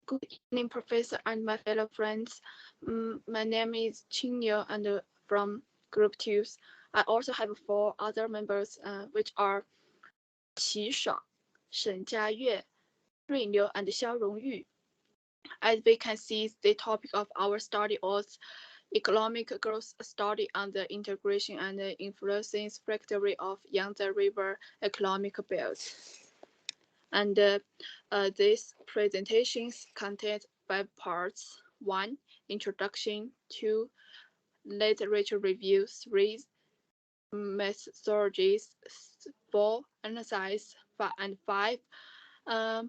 Good evening, Professor and my fellow friends. My name is Qingyu and from Group 2. I also have 4 other members, which are Qi Shuang, Shen Jiayue, Rui Liu, and Xiao Rongyu. As we can see, the topic of our study was economic growth study on the integration and the influences factory of Yangtze River economic belt. And these presentations contain 5 parts. 1. Introduction. 2. Literature review. 3. Methodologies. 4. Analysis. And 5.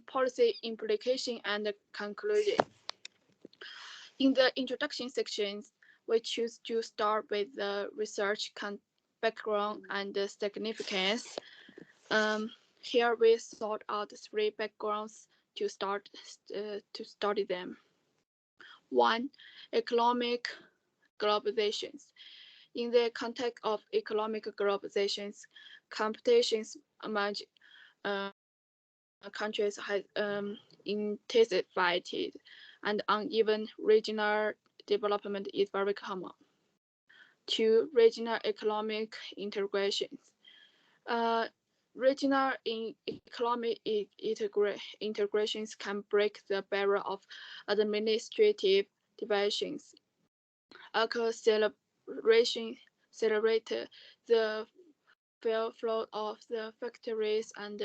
Policy implication and conclusion. In the introduction sections, we choose to start with the research background and the significance. Here we sort out 3 backgrounds to study them. 1. Economic globalizations. In the context of economic globalizations, competitions among countries has intensified, and uneven regional development is very common. 2. Regional economic integrations. Regional economic integrations can break the barrier of administrative divisions, accelerate the fair flow of the factories, and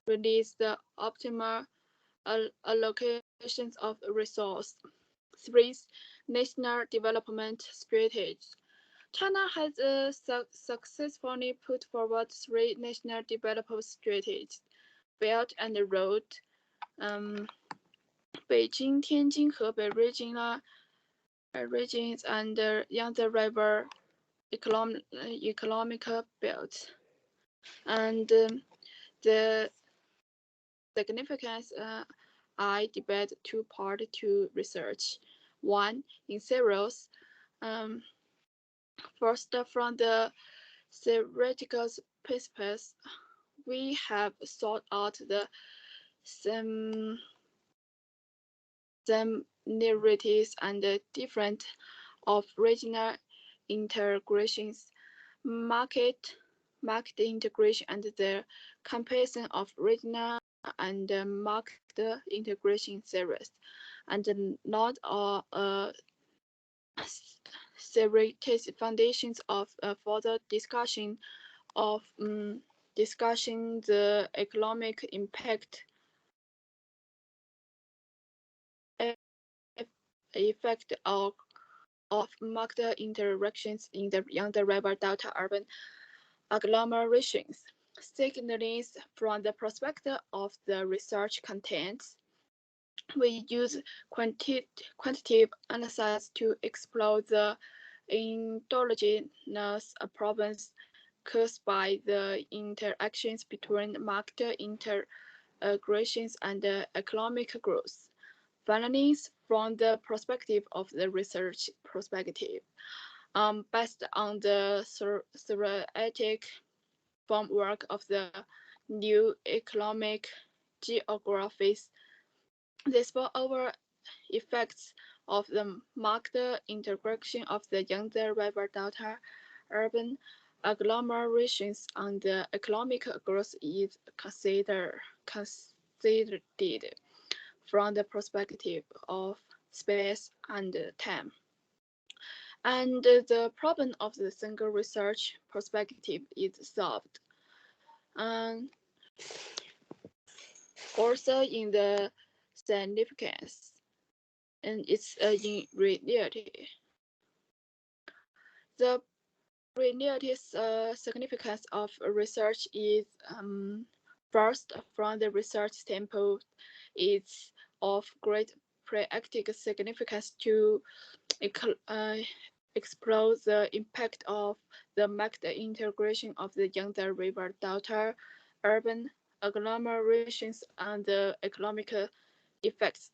release the optimal allocations of resources. 3. National development strategies. China has successfully put forward 3 national development strategies: Belt and Road, Beijing, Tianjin, Hebei regions, and Yangtze River economic belt. And the significance I divide 2 parts to research. 1. In series. First, from the theoretical perspective, we have sought out the similarities and the difference of regional integrations, market integration, and the comparison of regional and market integration series, and not all theoretical foundations of further discussion of discussing the economic impact effect of market interactions in the Yangtze River Delta urban agglomerations. Secondly, from the perspective of the research contents, we use quantitative analysis to explore the endogenous problems caused by the interactions between market integrations and economic growth. Finally, from the perspective of the research perspective, based on the theoretic framework of the new economic geographies, the spillover effects of the market integration of the Yangtze River Delta urban agglomerations on the economic growth is considered from the perspective of space and time. And the problem of the single research perspective is solved. And also in the significance, and it's in reality. The reality significance of research is first, from the research standpoint, it's of great practical significance to explore the impact of the market integration of the Yangtze River Delta urban agglomerations and the economic effects.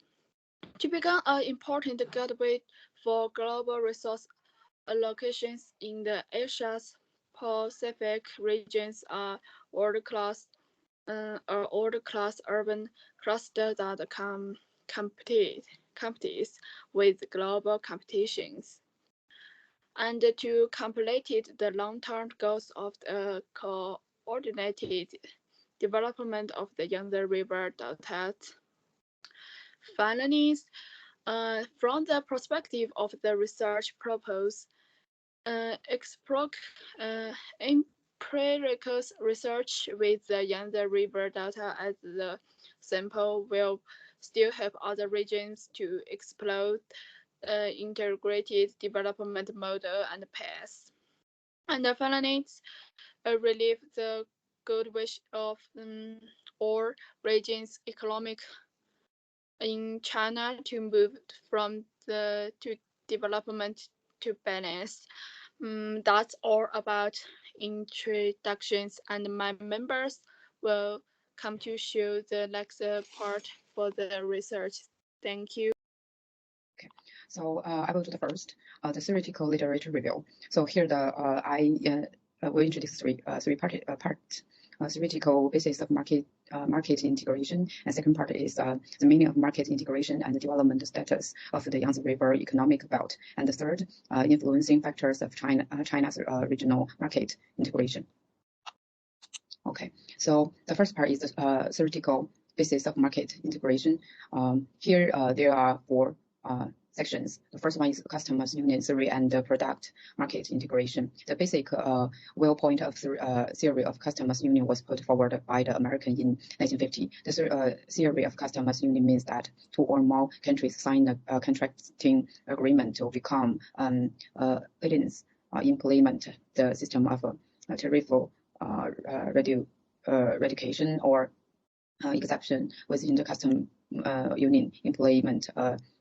To become an important gateway for global resource allocations in the Asia's Pacific regions are world-class urban clusters that can competes with global competitions. And to complete the long-term goals of the coordinated development of the Yangtze River Delta. Finally, from the perspective of the research purpose, empirical research with the Yangtze River Delta as the sample will still have other regions to explore integrated development model and path. And finally, relieve the good wish of all regions economic in China to move from to development to balance. That's all about introductions, and my members will come to show the next part for the research. Thank you. Okay, so I will do the first, the theoretical literature review. So here I will introduce three parts. Theoretical basis of market integration, and second part is the meaning of market integration and the development status of the Yangtze River economic belt, and the third, influencing factors of China's regional market integration. Okay, so the first part is the theoretical basis of market integration. Here there are four sections. The first one is customers union theory and product market integration. The basic point of theory of customers union was put forward by the American in 1950. The theory of customers union means that two or more countries sign a contracting agreement to become aliens, implement the system of tariff reduction or exception within the custom union, implement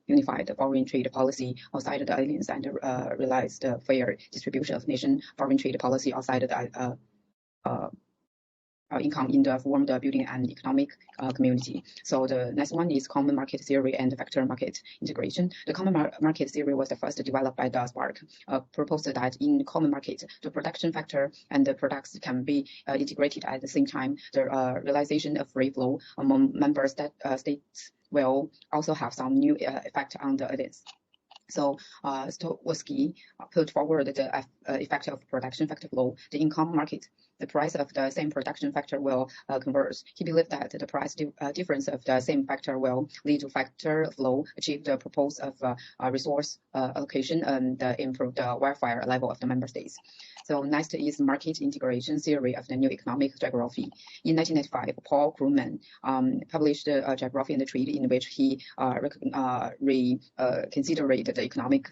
unified foreign trade policy outside the aliens, and realize the fair distribution of nation foreign trade policy outside the income in the form of building an economic community. So the next one is common market theory and factor market integration. The common market theory was the first developed by the Spark, proposed that in common market, the production factor and the products can be integrated at the same time. The realization of free flow among member states will also have some new effect on the audience. So Stokowski put forward the effect of production factor flow. The income market, the price of the same production factor will converge. He believed that the price difference of the same factor will lead to factor flow, achieve the purpose of resource allocation, and improve the welfare level of the member states. So next is market integration theory of the new economic geography. In 1995, Paul Krugman published a geography and the trade, in which he reconsidered the economic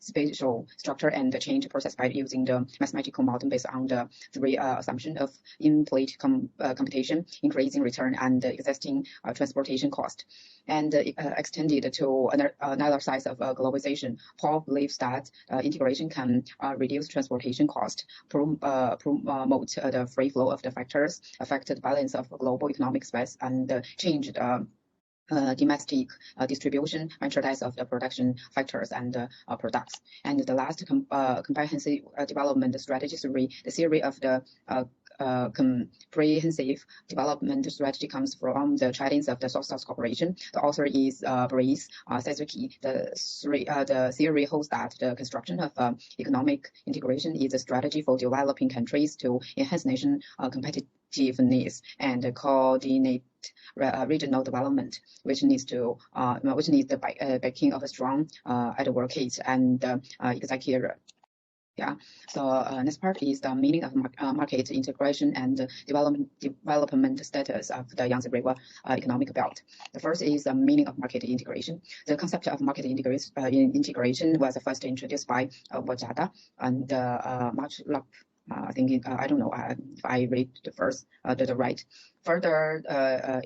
spatial structure and the change process by using the mathematical model based on the three assumptions of in-plate computation, increasing return, and existing transportation cost, and extended to another side of globalization. Paul believes that integration can reduce transportation cost, promote the free flow of the factors, affect the balance of global economic space, and change the domestic distribution merchandise of the production factors and products. And the last comprehensive development strategy theory, the theory of the comprehensive development strategy comes from the Chinese of the South Corporation. The author is Brice Suzuki. The theory holds that the construction of economic integration is a strategy for developing countries to enhance nation competitiveness and coordinate regional development, which needs the backing of a strong advocate and executive. Yeah. So next part is the meaning of market integration and development status of the Yangtze River economic belt. The first is the meaning of market integration. The concept of market integration was first introduced by Wojada and March Lup. I think I don't know if I read the first the right. Further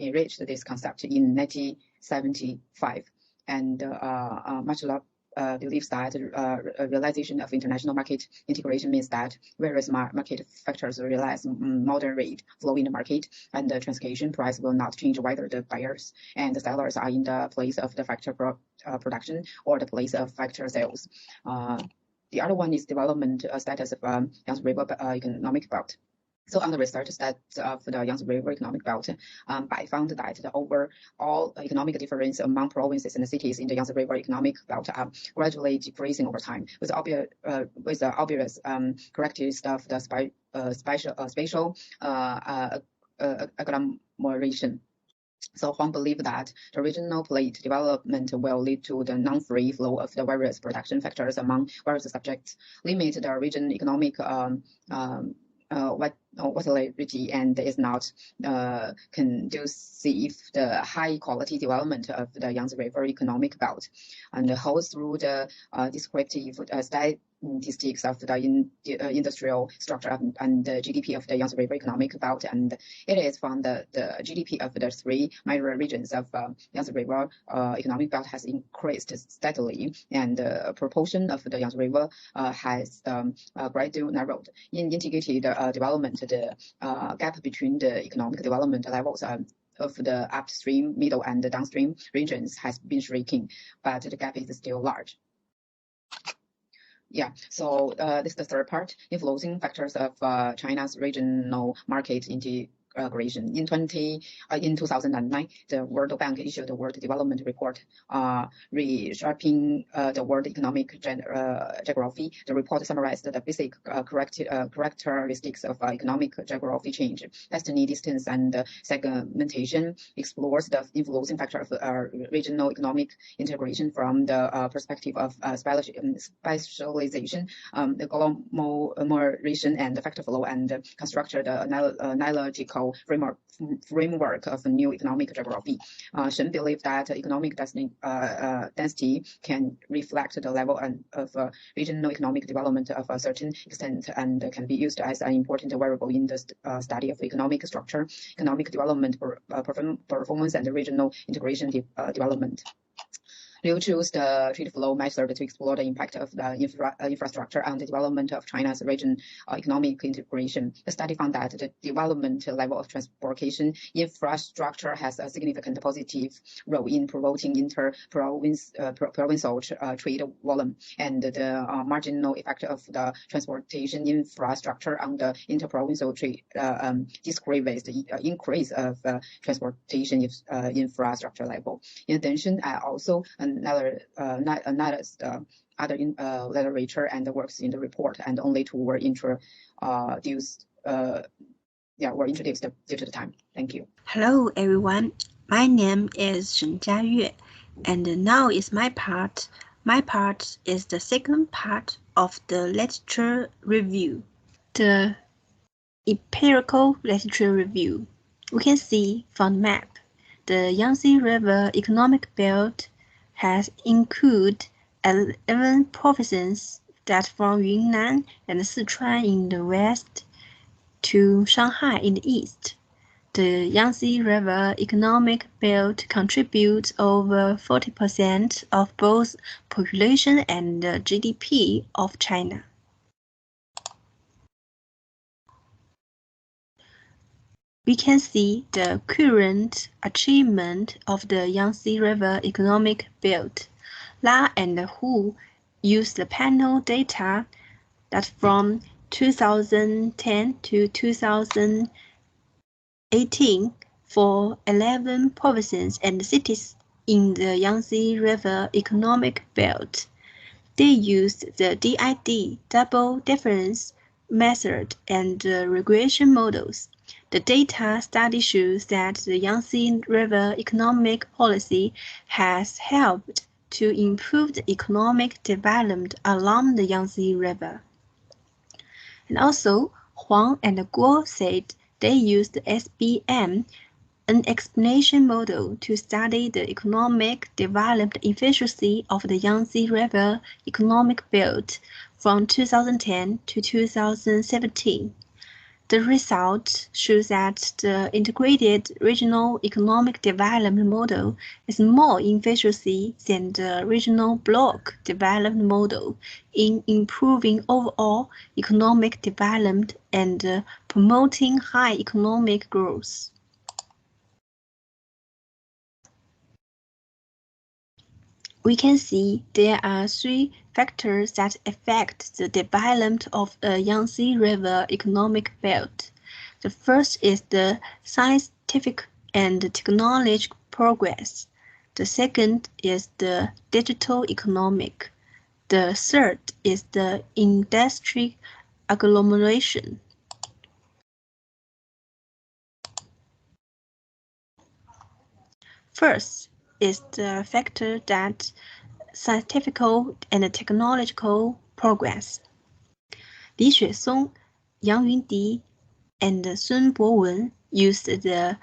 enriched this concept in 1975, and March Lup believes that realization of international market integration means that various market factors realize moderate flow in the market, and the transaction price will not change whether the buyers and the sellers are in the place of the factor production or the place of factor sales. The other one is development status of Yangtze River economic belt. So on the research that for the Yangtze River Economic Belt, I found that the overall economic difference among provinces and cities in the Yangtze River Economic Belt are gradually decreasing over time, with the obvious characteristics of the spatial agglomeration. So Huang believed that the regional plate development will lead to the non-free flow of the various production factors among various subjects, limit the region economic volatility, and is not conducive the high quality development of the Yangtze River Economic Belt, and holds through the descriptive statistics of the industrial structure and the GDP of the Yangtze River Economic Belt, and it is found that the GDP of the three major regions of Yangtze River Economic Belt has increased steadily, and the proportion of the Yangtze River has gradually narrowed. In integrated development, the gap between the economic development levels of the upstream, middle, and downstream regions has been shrinking, but the gap is still large. Yeah, so this is the third part, influencing factors of China's regional market integration. In 2009, the World Bank issued the World Development Report, reshaping the world economic geography. The report summarized the basic characteristics of economic geography change, destiny, distance, and segmentation, explores the influencing factor of regional economic integration from the perspective of specialization, the agglomeration, and the factor flow, and constructed the analogical framework of a new economic geography. Shen believed that economic density can reflect the level of regional economic development of a certain extent, and can be used as an important variable in the study of economic structure, economic development, performance, and regional integration development. Liu chose the trade flow method to explore the impact of the infrastructure on the development of China's region economic integration. The study found that the development level of transportation infrastructure has a significant positive role in promoting inter-provincial trade volume, and the marginal effect of the transportation infrastructure on the interprovincial trade decreased the increase of transportation infrastructure level. In addition, also analyzed other literature and works in the report, and only two were introduced due to the time. Thank you. Hello everyone, my name is Shen Jiayue, and now is my part. My part is the second part of the literature review, the empirical literature review. We can see from the map, the Yangtze River Economic Belt has included 11 provinces that from Yunnan and Sichuan in the west to Shanghai in the east. The Yangtze River Economic Belt contributes over 40% of both population and GDP of China. We can see the current achievement of the Yangtze River Economic Belt. La and Hu used the panel data that from 2010 to 2018 for 11 provinces and cities in the Yangtze River Economic Belt. They used the DID, double difference method, and regression models. The data study shows that the Yangtze River economic policy has helped to improve the economic development along the Yangtze River. And also, Huang and Guo said they used SBM, an explanation model, to study the economic development efficiency of the Yangtze River economic belt from 2010 to 2017. The result shows that the integrated regional economic development model is more efficient than the regional block development model in improving overall economic development and promoting high economic growth. We can see there are three factors that affect the development of the Yangtze River economic belt. The first is the scientific and technological progress. The second is the digital economic. The third is the industry agglomeration. First is the factor that scientific and technological progress. 李雪松, Yang Yundi, and Sun Bowen used the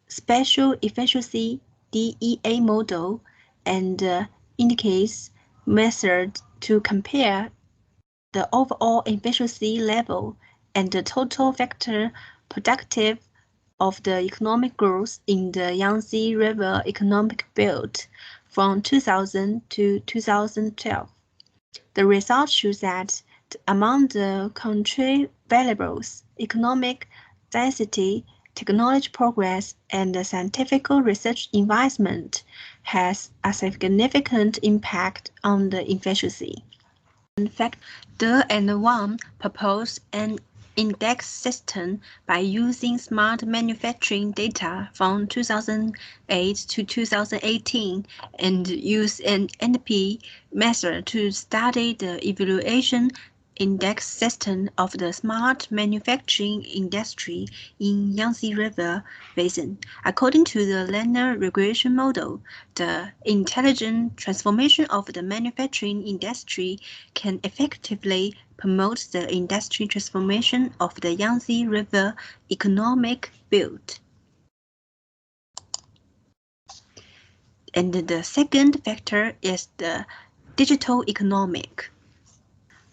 Special Efficiency DEA model and indicates method to compare the overall efficiency level and the total factor productive of the economic growth in the Yangtze River Economic Belt from 2000 to 2012. The result shows that among the country variables, economic density, technology progress, and the scientific research investment has a significant impact on the efficiency. In fact, De and Wang proposed an index system by using smart manufacturing data from 2008 to 2018 and use an NP method to study the evaluation index system of the smart manufacturing industry in Yangtze River Basin. According to the linear regression model, the intelligent transformation of the manufacturing industry can effectively promote the industry transformation of the Yangtze River Economic Belt. And the second factor is the digital economic.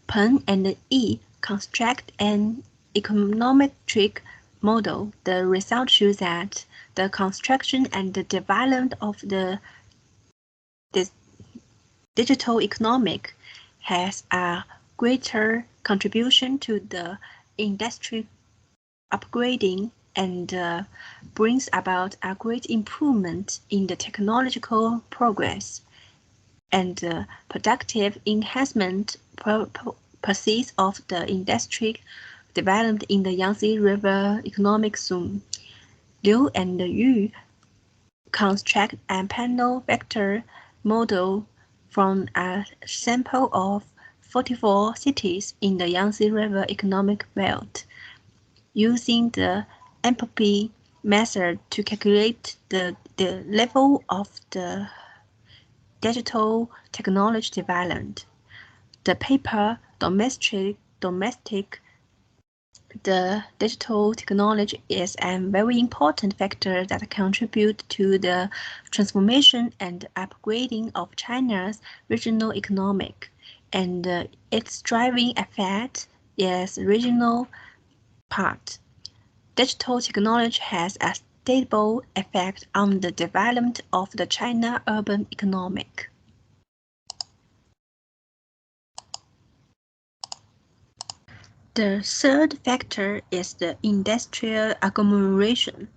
Peng and Yi construct an econometric model. The result shows that the construction and the development of the digital economic has a greater contribution to the industry upgrading and brings about a great improvement in the technological progress and productive enhancement process of the industry developed in the Yangtze River Economic Zone. Liu and Yu construct a panel vector model from a sample of 44 cities in the Yangtze River Economic Belt, using the entropy method to calculate the level of the digital technology development. The paper domestic the digital technology is a very important factor that contributes to the transformation and upgrading of China's regional economic, and its driving effect is regional part. Digital technology has a stable effect on the development of the China urban economic. The third factor is the industrial agglomeration.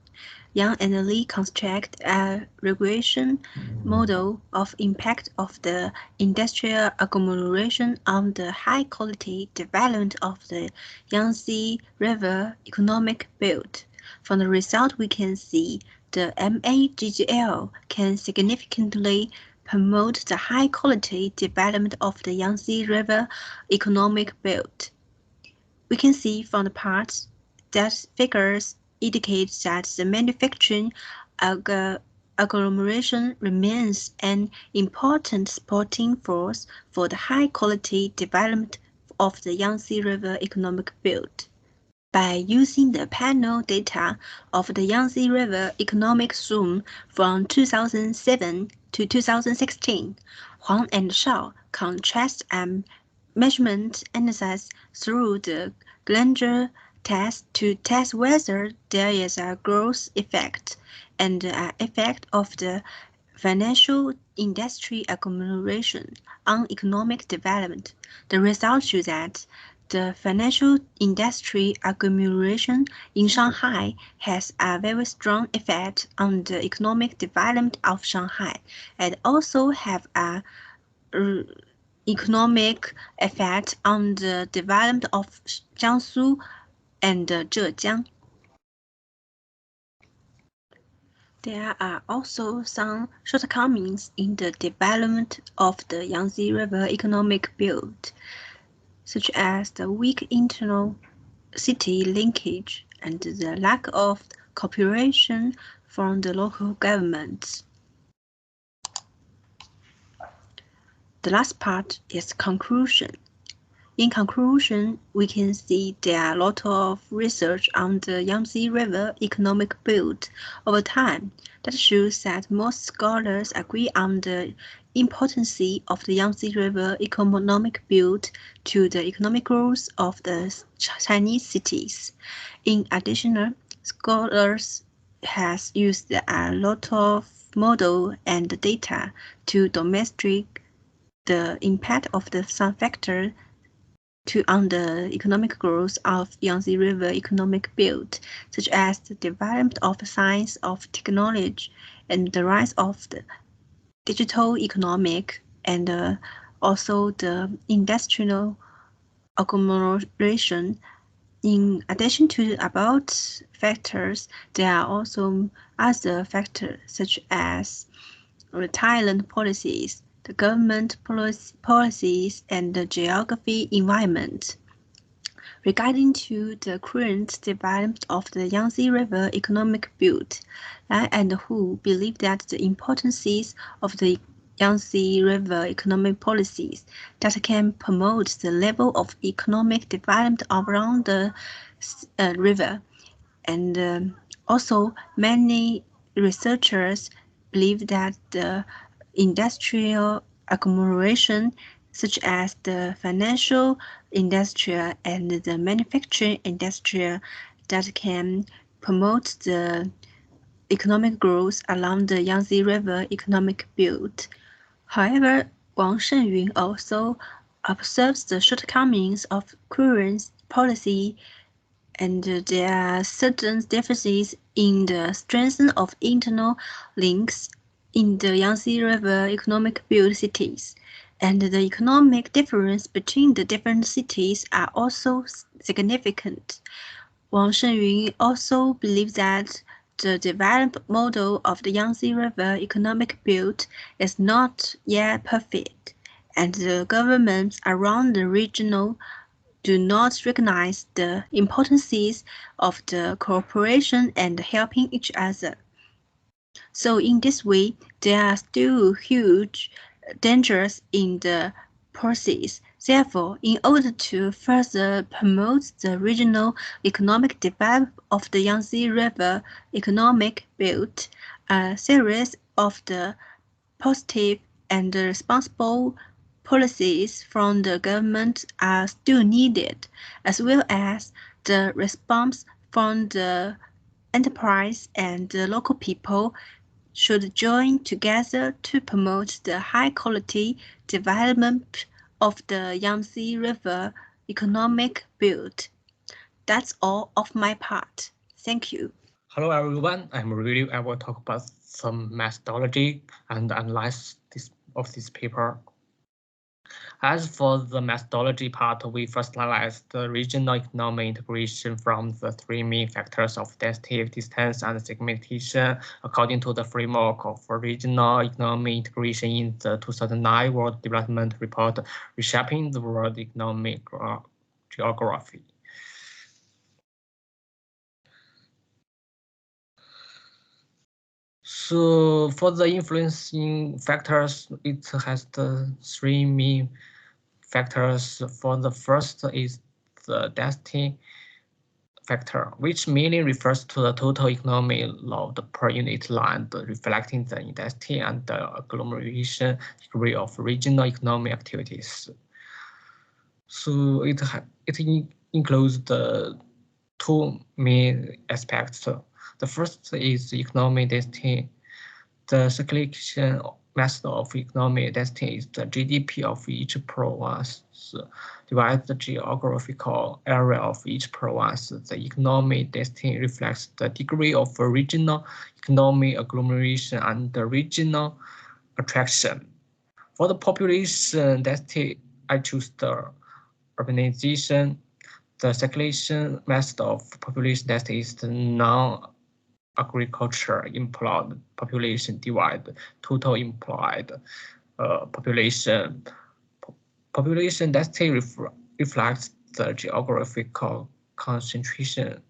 Yang and Li construct a regression model of impact of the industrial agglomeration on the high-quality development of the Yangtze River Economic Belt. From the result, we can see the MAGGL can significantly promote the high-quality development of the Yangtze River Economic Belt. We can see from the parts that figures indicate that the manufacturing agglomeration remains an important supporting force for the high-quality development of the Yangtze River Economic Belt. By using the panel data of the Yangtze River Economic Zone from 2007 to 2016, Huang and Shao contrast and measurement analysis through the Granger test to test whether there is a growth effect and an effect of the financial industry agglomeration on economic development. The results show that the financial industry agglomeration in Shanghai has a very strong effect on the economic development of Shanghai and also have a economic effect on the development of Jiangsu and Zhejiang. There are also some shortcomings in the development of the Yangtze River economic belt, such as the weak internal city linkage and the lack of cooperation from the local governments. The last part is conclusion. In conclusion, we can see there are a lot of research on the Yangtze River economic belt over time that shows that most scholars agree on the importance of the Yangtze River economic belt to the economic growth of the Chinese cities. In addition, scholars has used a lot of model and data to demonstrate the impact of the some factor on the economic growth of Yangtze River economic belt, such as the development of science of technology and the rise of the digital economic and also the industrial agglomeration. In addition to above factors, there are also other factors such as talent policies, the government policies, and the geography environment. Regarding to the current development of the Yangtze River economic belt, I and Hu believe that the importance of the Yangtze River economic policies that can promote the level of economic development around the river. And also, many researchers believe that the industrial agglomeration, such as the financial industry and the manufacturing industry, that can promote the economic growth along the Yangtze River economic belt. However, Wang Shenyun also observes the shortcomings of current policy, and there are certain deficits in the strength of internal links in the Yangtze River economic belt cities, and the economic difference between the different cities are also significant. Wang Shenyun also believes that the developed model of the Yangtze River economic belt is not yet perfect, and the governments around the regional do not recognize the importance of the cooperation and helping each other. So in this way, there are still huge dangers in the process. Therefore, in order to further promote the regional economic development of the Yangtze River economic belt, a series of the positive and responsible policies from the government are still needed, as well as the response from the enterprise and the local people should join together to promote the high-quality development of the Yangtze River economic belt. That's all of my part. Thank you. Hello everyone, I'm Ryu. I will talk about some methodology and analysis of this paper. As for the methodology part, we first analyze the regional economic integration from the three main factors of density, distance, and segmentation according to the framework of regional economic integration in the 2009 World Development Report, Reshaping the World Economic Geography. So for the influencing factors, it has the three main factors. For the first is the density factor, which mainly refers to the total economic load per unit land, reflecting the density and the agglomeration degree of regional economic activities. So it includes the two main aspects. The first is economic density. The calculation method of economic density is the GDP of each province divided the geographical area of each province. The economic density reflects the degree of regional economic agglomeration and the regional attraction. For the population density, I choose the urbanization. The calculation method of population density is the agriculture employed population divide total employed population. Population density reflects the geographical concentration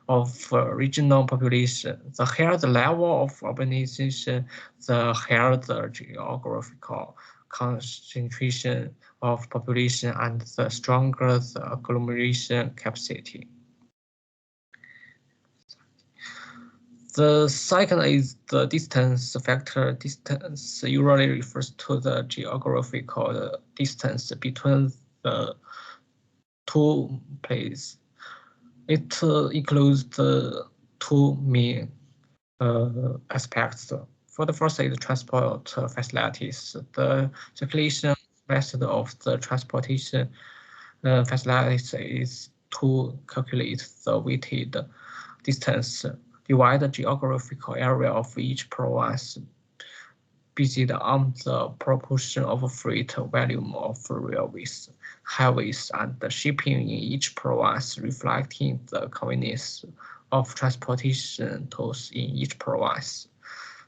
of regional population. The higher the level of urbanization, the higher the geographical concentration of population and the stronger the agglomeration capacity. The second is the distance factor. Distance usually refers to the geographical distance between the two places. It includes the two main aspects. For the first is transport facilities. The circulation method of the transportation facilities is to calculate the weighted distance, divide the geographical area of each province based on the proportion of freight volume of railways, highways, and the shipping in each province, reflecting the convenience of transportation tools in each province.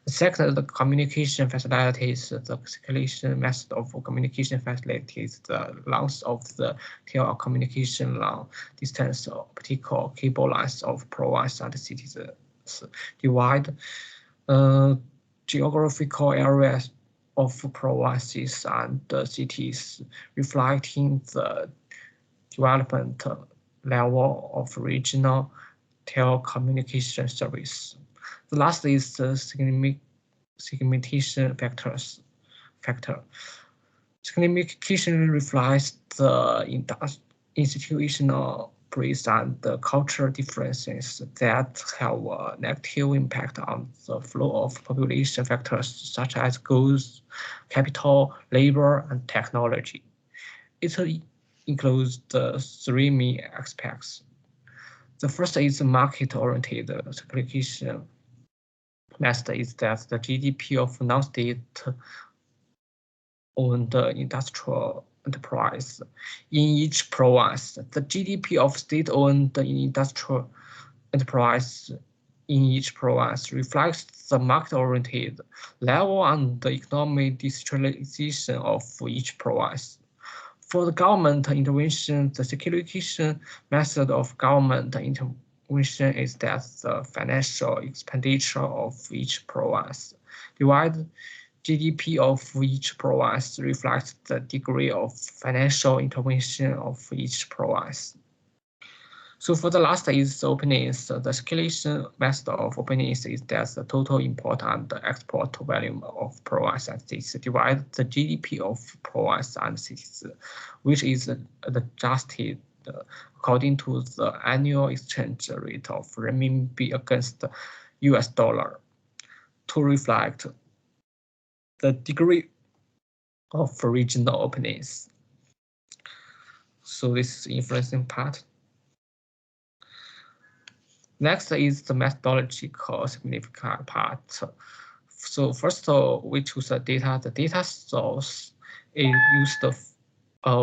The second, the communication facilities. The calculation method of communication facilities, the length of the telecommunication long distance optical cable lines of province and cities, divide geographical areas of provinces and cities, reflecting the development level of regional telecommunication service. The last is the segmentation factor. Segmentation reflects the institutional breeds and the cultural differences that have a negative impact on the flow of population factors such as goods, capital, labor, and technology. It includes the three main aspects. The first is market-oriented segregation method is that the GDP of non-state-owned industrial enterprise in each province. The GDP of state-owned industrial enterprise in each province reflects the market-oriented level and the economic decentralization of each province. For the government intervention, the segregation method of government intervention is that the financial expenditure of each province divide GDP of each province reflects the degree of financial intervention of each province. So for the last is openings. The escalation method of openings is that the total import and export volume of province and cities divide the GDP of province and cities, which is adjusted according to the annual exchange rate of renminbi against US dollar to reflect the degree of regional openings. So this is the influencing part. Next is the methodological significant part. So first we choose the data. The data source is used.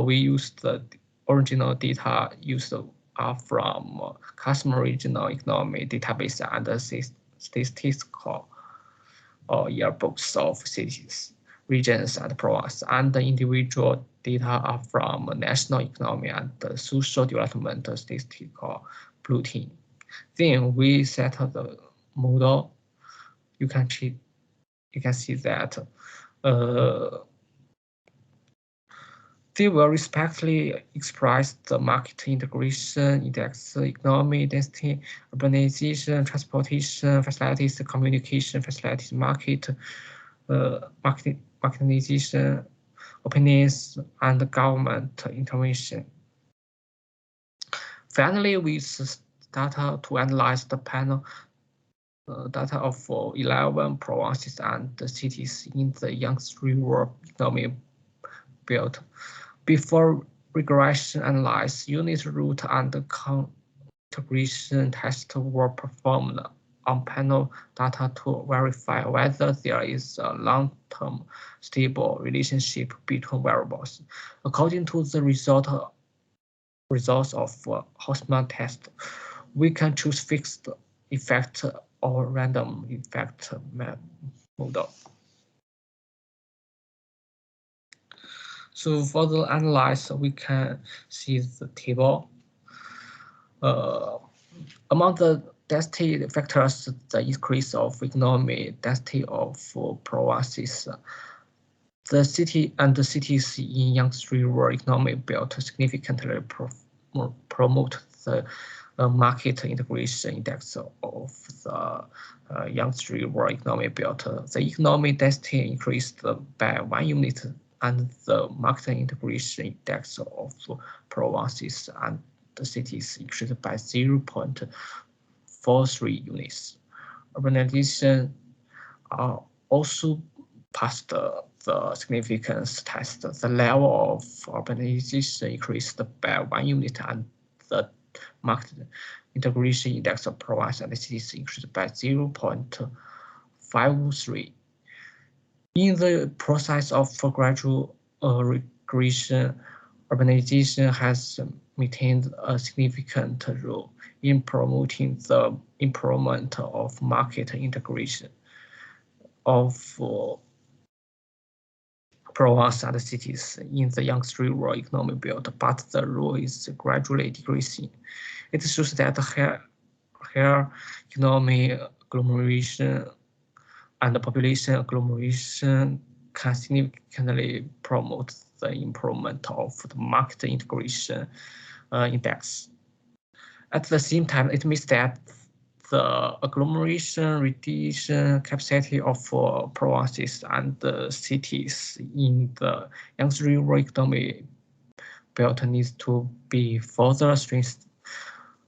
We use the original data used from customer regional economic database and statistical yearbooks of cities, regions, and provinces, and the individual data are from national economy and the social development statistical bulletin. Then we set the model. You can see that they will respectively express the market integration index, economic density, urbanization, transportation facilities, communication facilities, marketization, openness, and government intervention. Finally, we use data to analyze the panel data of 11 provinces and cities in the Yangtze River economic belt. Before regression analysis, unit root and integration tests were performed on panel data to verify whether there is a long-term stable relationship between variables. According to the results of Hausmann test, we can choose fixed effect or random effect model. So for the analyze, we can see the table. Among the density factors, the increase of economic density of provinces, the cities in Yangtze River economic belt significantly promote the market integration index of the Yangtze River economic belt. The economic density increased by 1 unit, and the market integration index of provinces and the cities increased by 0.43 units. Urbanization also passed the significance test. The level of urbanization increased by 1 unit, and the market integration index of provinces and cities increased by 0.53. In the process of gradual regression, urbanization has maintained a significant role in promoting the improvement of market integration of provinces and cities in the Yangtze River economic belt, but the role is gradually decreasing. It shows that higher economic agglomeration and population agglomeration can significantly promote the improvement of the market integration index. At the same time, it means that the agglomeration reduction capacity of provinces and cities in the Yangtze River economic belt needs to be further strengthened.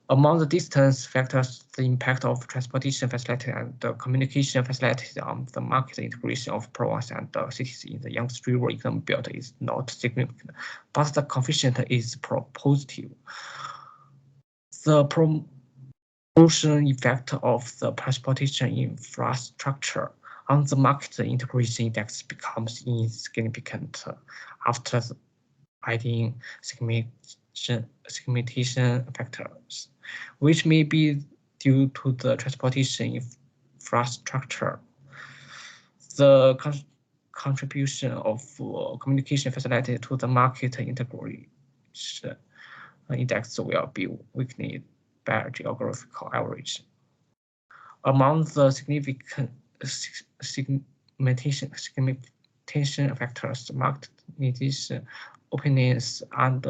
Among the distance factors, the impact of transportation facility and the communication facilities on the market integration of provinces and cities in the Yangtze River economic belt is not significant, but the coefficient is positive. The promotion effect of the transportation infrastructure on the market integration index becomes insignificant after adding segmentation factors, which may be due to the transportation infrastructure. The contribution of communication facility to the market integration index will be weakened by geographical average. Among the significant segmentation factors, market needs, opinions, and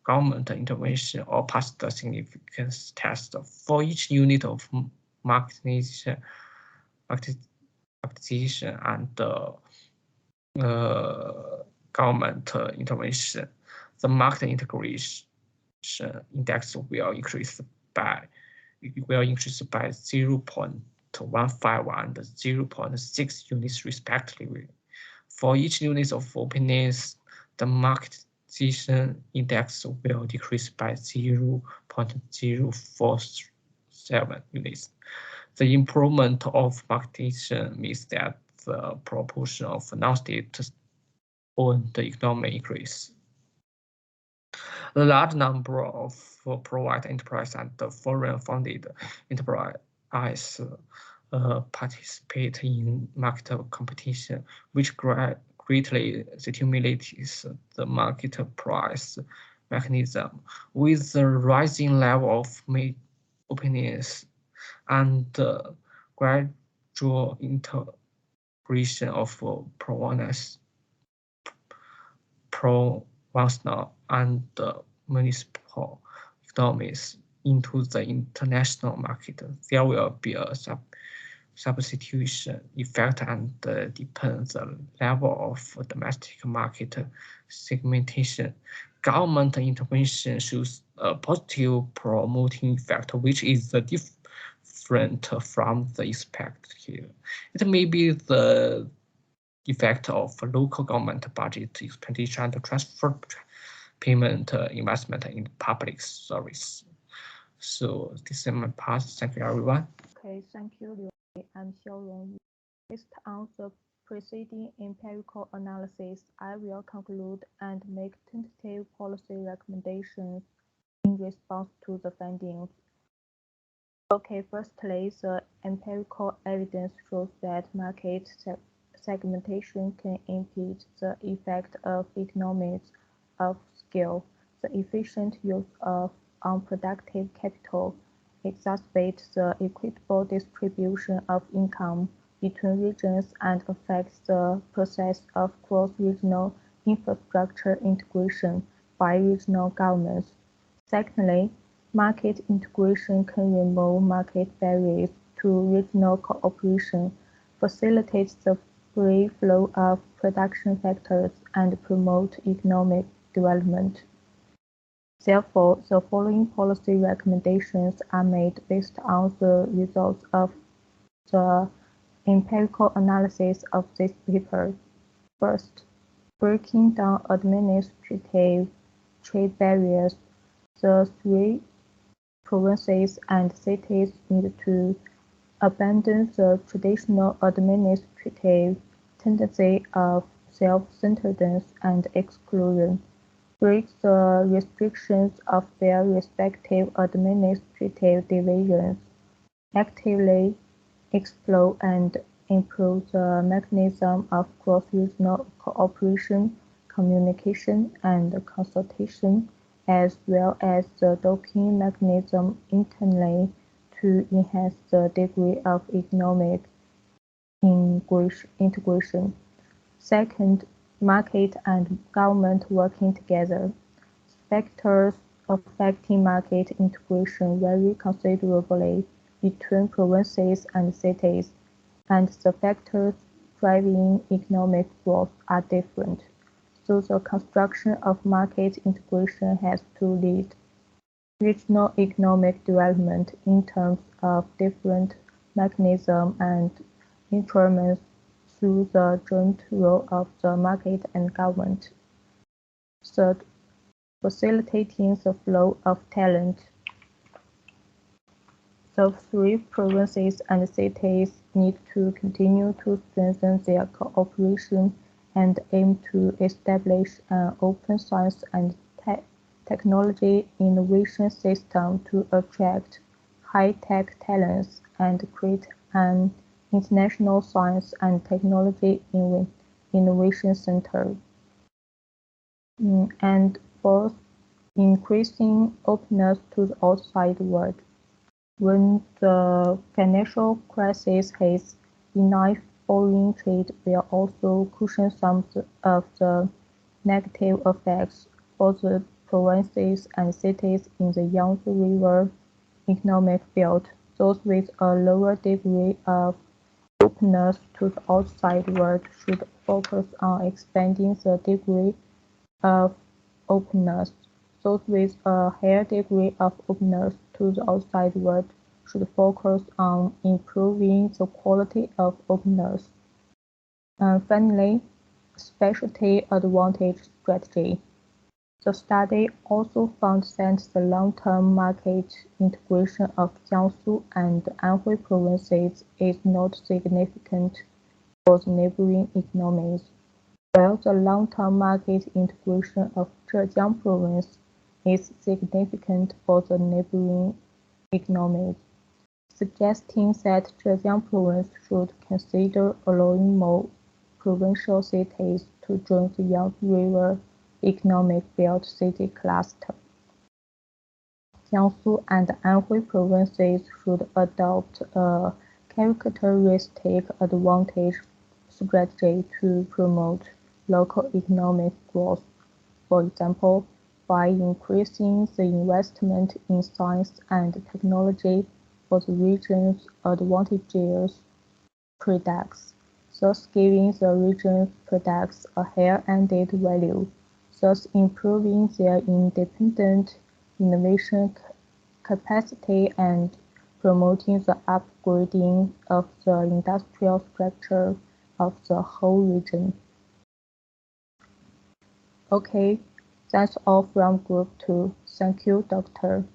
government intervention all pass the significance test. For each unit of marketization and government intervention, the market integration index will increase by 0.15 and 0.6 units respectively. For each unit of openness, the marketization index will decrease by 0.047 units. The improvement of marketization means that the proportion of non-state-owned economy increase. The large number of private enterprise and foreign-funded enterprise participate in market competition, which greatly stimulates the market price mechanism. With the rising level of openness and gradual integration of provincial and municipal economies into the international market, there will be a substitution effect and depends the level of domestic market segmentation. Government intervention shows a positive promoting effect, which is different from the expected. It may be the effect of local government budget expenditure and transfer payment investment in public service. So this is my part. Thank you, everyone. Okay, thank you, Liu. I'm Xiaorong. Based on the preceding empirical analysis, I will conclude and make tentative policy recommendations in response to the findings. Okay, firstly, the empirical evidence shows that market segmentation can impede the effect of economies of scale. The efficient use of unproductive capital exacerbates the equitable distribution of income between regions and affects the process of cross-regional infrastructure integration by regional governments. Secondly, market integration can remove market barriers to regional cooperation, facilitate the free flow of production factors, and promote economic development. Therefore, the following policy recommendations are made based on the results of the empirical analysis of this paper. First, breaking down administrative trade barriers. The three provinces and cities need to abandon the traditional administrative tendency of self-centeredness and exclusion, break the restrictions of their respective administrative divisions, actively explore and improve the mechanism of cross-regional cooperation, communication, and consultation, as well as the docking mechanism internally to enhance the degree of economic integration. Second, market and government working together. Factors affecting market integration vary considerably between provinces and cities, and the factors driving economic growth are different. So the construction of market integration has to lead regional economic development in terms of different mechanisms and instruments through the joint role of the market and government. Third, facilitating the flow of talent. The three provinces and cities need to continue to strengthen their cooperation and aim to establish an open science and technology innovation system to attract high-tech talents and create an international science and technology innovation center. And fourth, increasing openness to the outside world. When the financial crisis hits, benign foreign trade will also cushion some of the negative effects for the provinces and cities in the Yangtze River economic belt. Those with a lower degree of openness to the outside world should focus on expanding the degree of openness. Those with a higher degree of openness to the outside world should focus on improving the quality of openness. And finally, specialty advantage strategy. The study also found that the long-term market integration of Jiangsu and Anhui provinces is not significant for the neighboring economies, while the long-term market integration of Zhejiang province is significant for the neighboring economies, suggesting that Zhejiang province should consider allowing more provincial cities to join the Yangtze River Economic Belt City Cluster. Jiangsu and Anhui provinces should adopt a characteristic advantage strategy to promote local economic growth, for example, by increasing the investment in science and technology for the region's advantageous products, thus giving the region's products a higher added value, thus improving their independent innovation capacity and promoting the upgrading of the industrial structure of the whole region. Okay, that's all from Group 2. Thank you, Doctor.